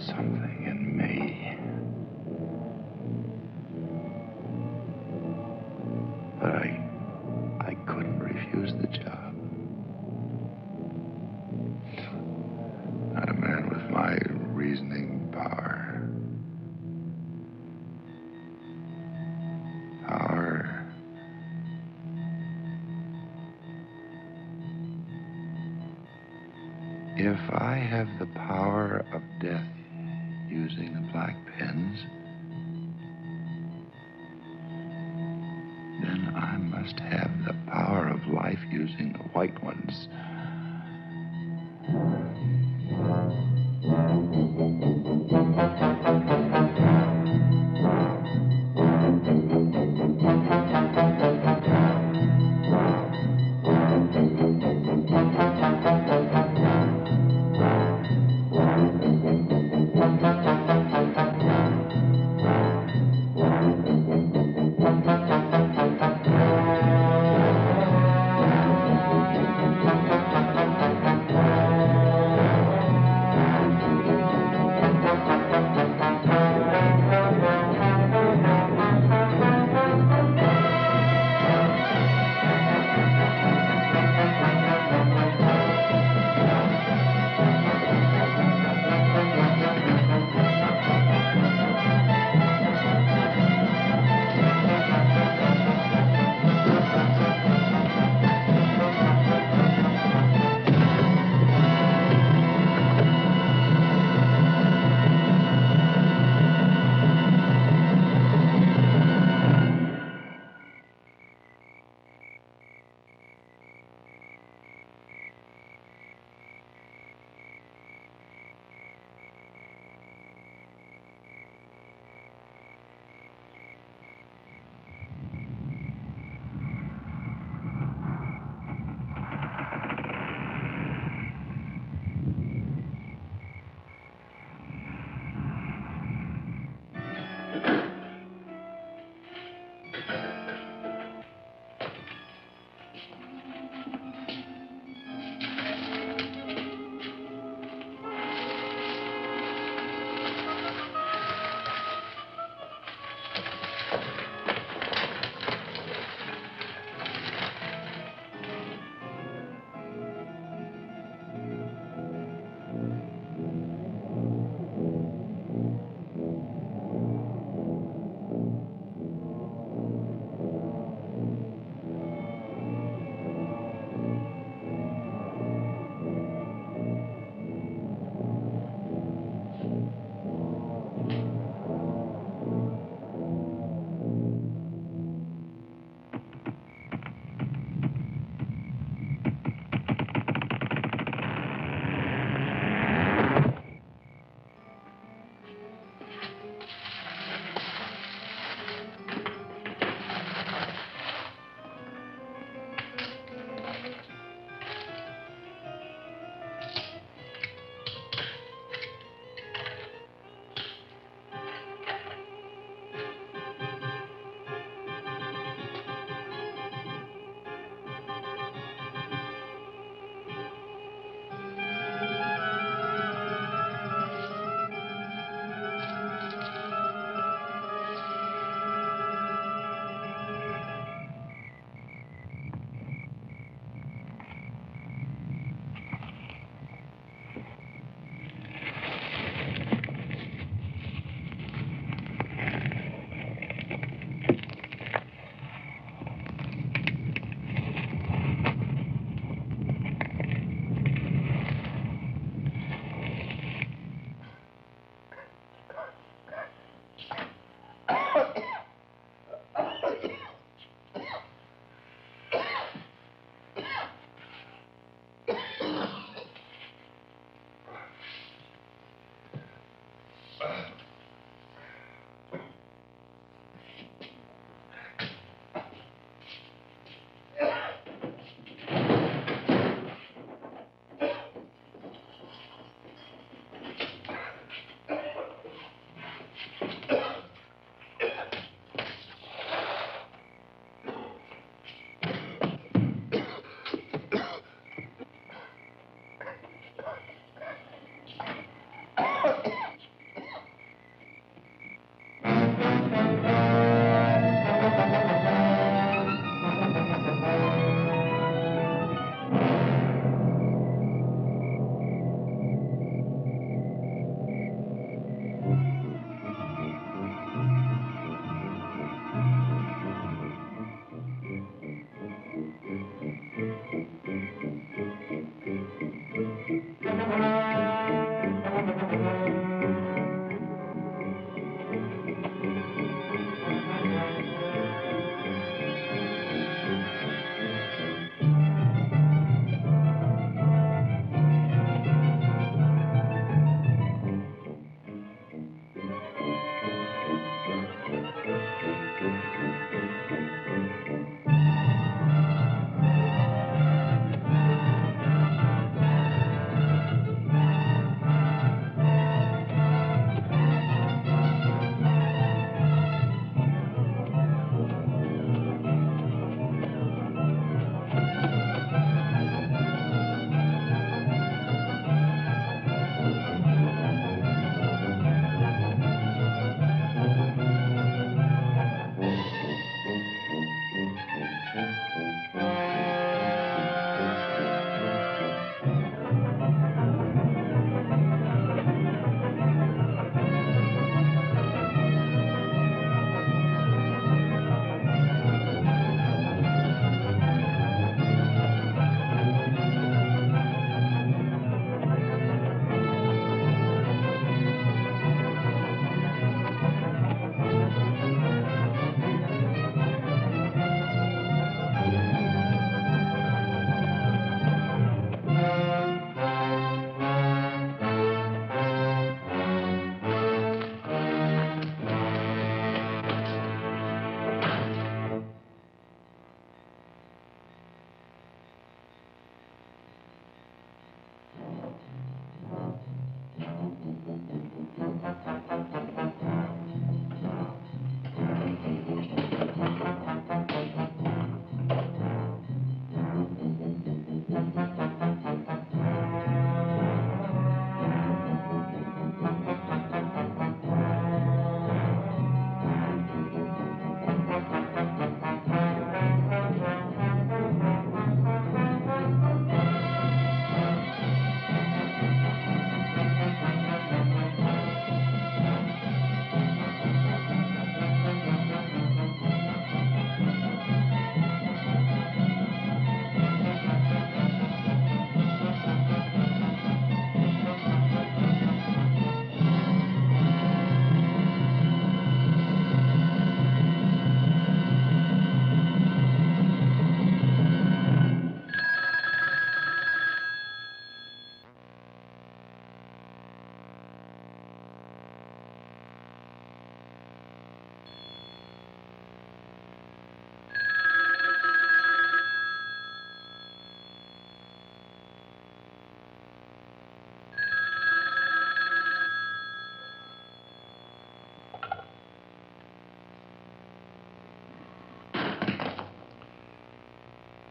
Something in me. But I couldn't refuse the job. Not a man with my reasoning power. If I have the power of death using the black pens, then I must have the power of life using the white ones.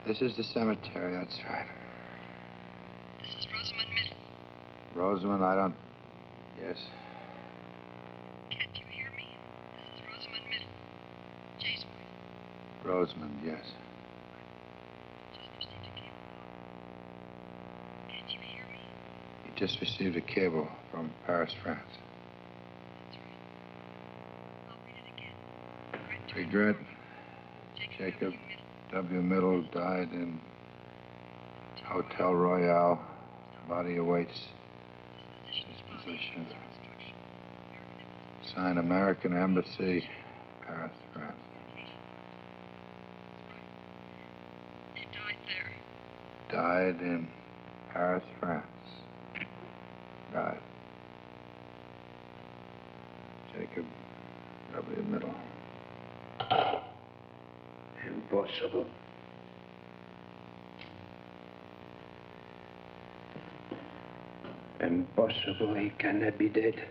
This is the cemetery, that's right. This is Rosamund Middle. Rosamond, I don't... Yes. Can't you hear me? This is Rosamund Middle. Jay's wife. Rosamond, yes. Just received a cable. Can't you hear me? He just received a cable from Paris, France. That's right. I'll read it again. Regret. Jacob W. Middle died in Hotel Royale. Body awaits disposition. Signed American Embassy, Paris, France. He died there. Died in Paris, France. Died. Jacob W. Middle. Impossible. Impossible. He cannot be dead.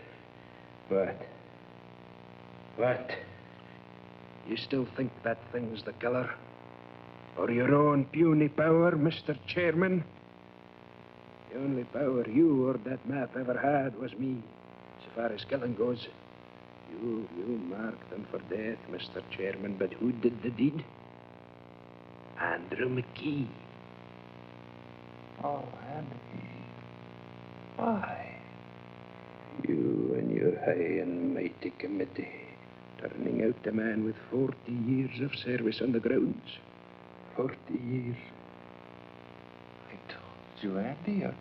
But... What? You still think that thing's the killer? Or your own puny power, Mr. Chairman? The only power you or that map ever had was me, so far as killing goes. You marked them for death, Mr. Chairman, but who did the deed? Andrew McKee. Oh, Andy. Why? You and your high and mighty committee, turning out a man with 40 years of service on the grounds. 40 years. I told you, Andy, a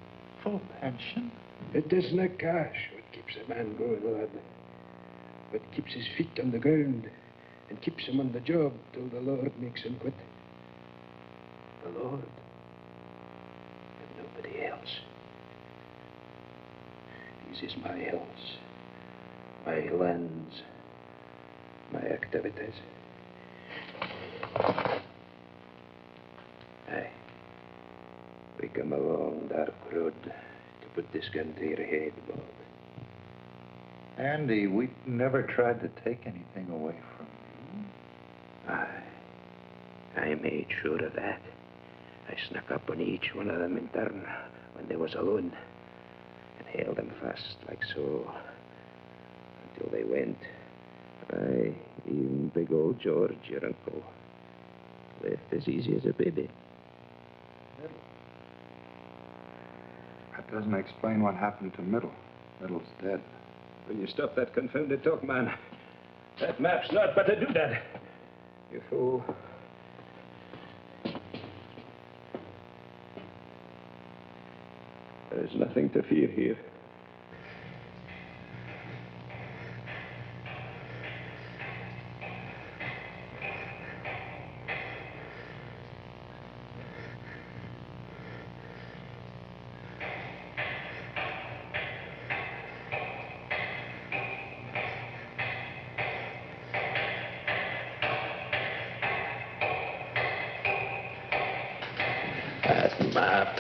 full pension. It isn't cash what keeps a man going, lad. What keeps his feet on the ground and keeps him on the job till the Lord makes him quit. The Lord and nobody else. This is my house, my lands, my activities. Aye. We come a long, dark road to put this gun to your head, Bob. Andy, we never tried to take anything away from you. Aye. I made sure of that. I snuck up on each one of them in turn when they was alone and held them fast like so until they went. Aye, even big old George, your uncle, left as easy as a baby. That doesn't explain what happened to Middle. Middle's dead. Will you stop that confounded talk, man? That map's not but a doodad. You fool. There's nothing to fear here. That map.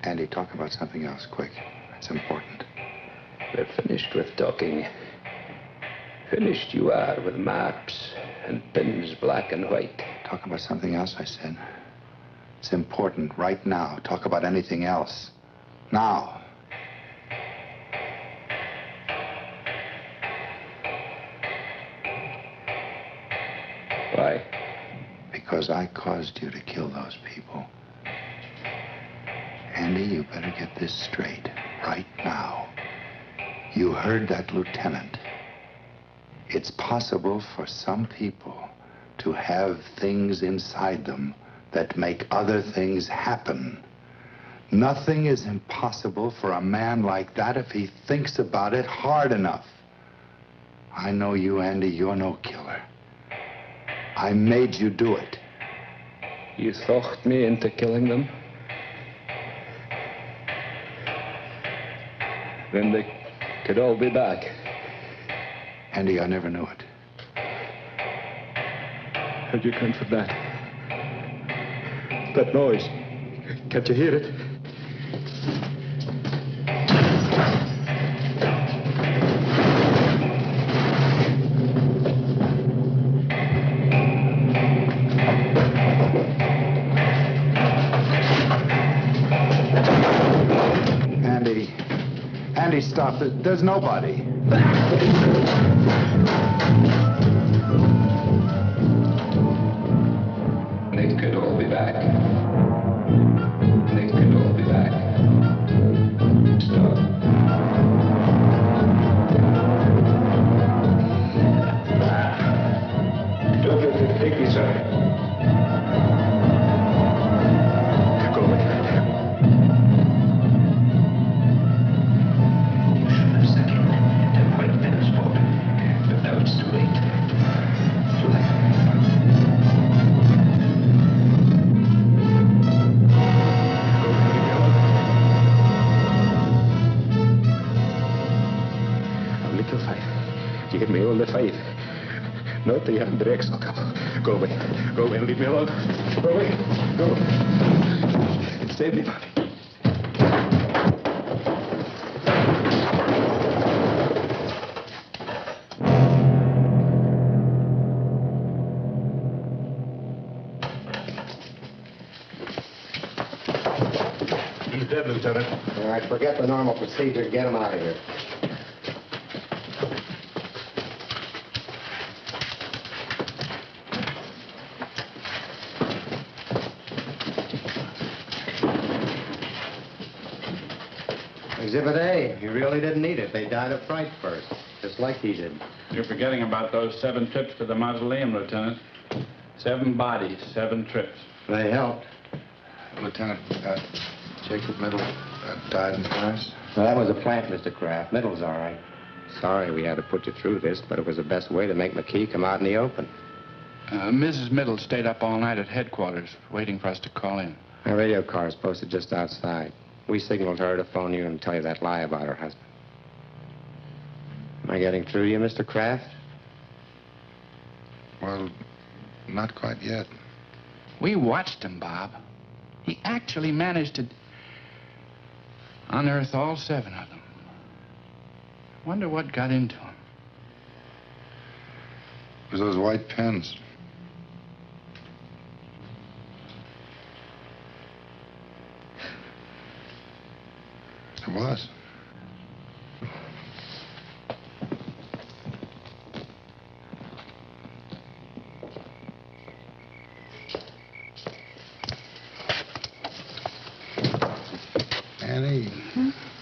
Andy, talk about something else, quick. It's important. We're finished with talking. Finished you are with maps and pins black and white. Talk about something else, I said. It's important right now. Talk about anything else. Now. Why? Because I caused you to kill those people. Andy, you better get this straight right now. You heard that lieutenant. It's possible for some people to have things inside them that make other things happen. Nothing is impossible for a man like that if he thinks about it hard enough. I know you, Andy. You're no killer. I made you do it. You talked me into killing them? Then they could all be back. Andy, I never knew it. How'd you come for that? That noise. Can't you hear it? up. There's nobody. They could all be back. They could all be back. Stop. Don't let them take me, sir. Go away. You should have said it. That might have been his fault. But now it's too late. Too late. Little fight. Give me all the fight. Not the Andrex. Go away. Go away and leave me alone. Go away. Go. And save me, Bobby. He's dead, Lieutenant. All right, forget the normal procedure. Get him out of here. Exhibit A. He really didn't need it. They died of fright first, just like he did. You're forgetting about those 7 trips to the mausoleum, Lieutenant. 7 bodies, 7 trips. They helped. Lieutenant, Jacob Middle died in France. Well, that was a plant, Mr. Kraft. Middle's all right. Sorry we had to put you through this, but it was the best way to make McKee come out in the open. Mrs. Middle stayed up all night at headquarters, waiting for us to call in. Our radio car is posted just outside. We signaled her to phone you and tell you that lie about her husband. Am I getting through to you, Mr. Kraft? Well, not quite yet. We watched him, Bob. He actually managed to unearth all 7 of them. Wonder what got into him. It was those white pens. It was. Annie,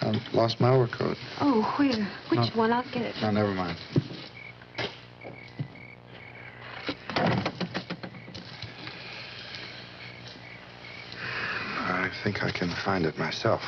I lost my overcoat. Oh, where? Which one? I'll get it. No, never mind. I think I can find it myself.